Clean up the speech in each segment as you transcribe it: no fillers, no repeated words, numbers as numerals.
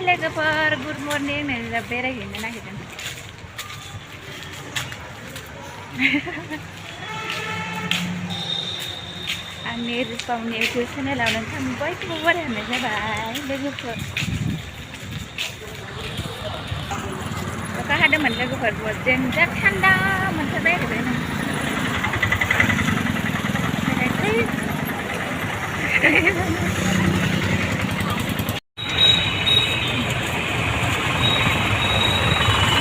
लोगोफोर good morning नै दा बेरायहैनो नागिरदों आंनि रुपामनि इउटुब चेनेलाव नोंथां बयखौबो बरायहरनाय जाबाय लोगोफोर अखा हादोंमोन लोगोफोर जों जा थान्दा मोनथारबाय आरो बे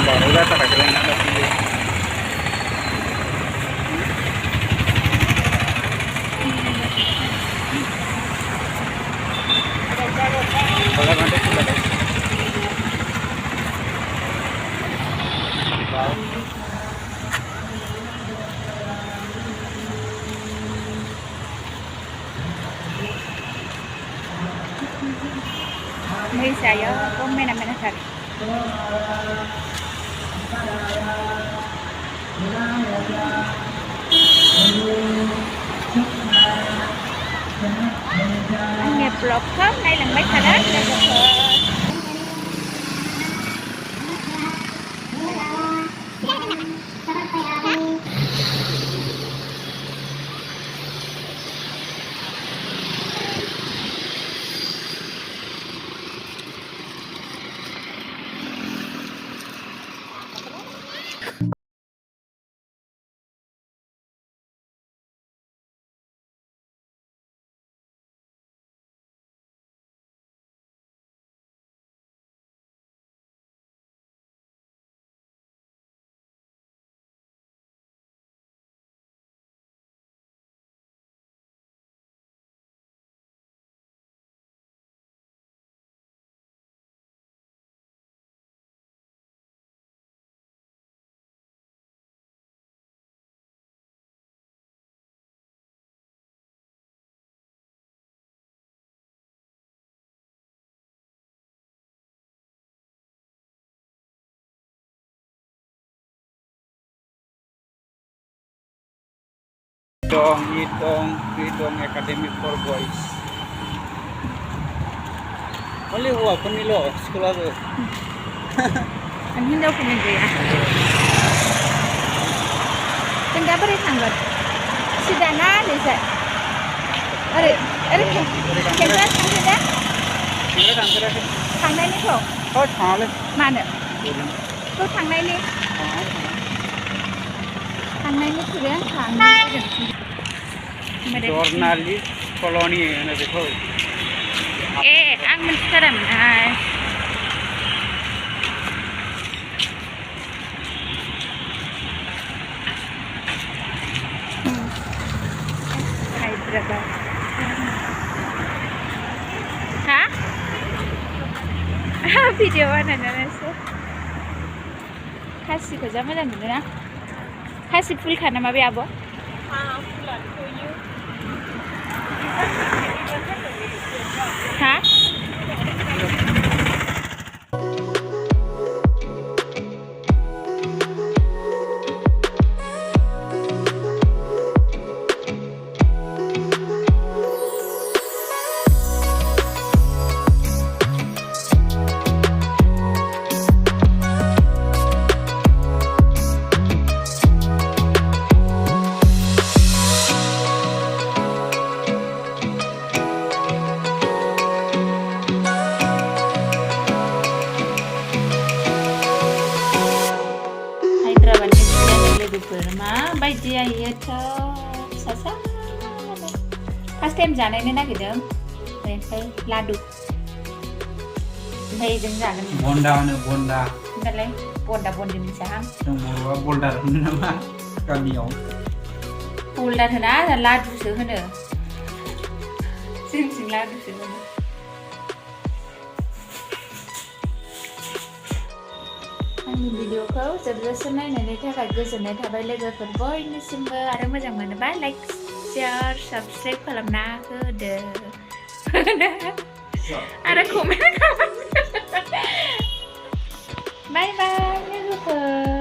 baru datang ke dalam ada sini. Kalau nanti sudah ada. May saya kung may naman na sari. Anh nghiệp vlog khớp đây là mấy salad là Idong Academy for Boys. Only houwaफोरनि ल' स्कुलाबो Anh हिन्जावफोरनि गैया जों दा बोरै थांगोन सिदा ना ओरैजाय ओरै खेबजाया थांदो दा थांफेराखै थांनायनिखौ थाङालै मानो थ' थांनायनि खुरै आं थांनो जर्नालिस्ट कल'नि होनो बेखौ आं मिथिथारामोनहाय हायद्राबाद हा भिडिअ बानायनानैसो खासिखौ जा मोजां नुदोंना खासि फुलखा नामा बे आब' हा माबायदि आयोथ' फिसासा फार्स्ट टाइम जानायनो नागिरदों ओमफ्राय लादु ओमफ्राय जों जागोन बन्दा होनो बन्दा होनबालाय बन्दा बन्दि मिथियाहां जों बर'आ बल्दार होनो नामा गामियाव बल्दार होना लादुसो होनो जोंथिं लादुसो होनो आंनि भिडिअखौ जोबजासिम नायनायनि थाखाय गोजोननाय थाबाय लोगोफोर बयनिसिमबो आरो मोजां मोनोबा लाइक शेयार साबस्क्राइब खालामना होदो आरो कमेन्ट खालामदो बाय बाय लोगोफोर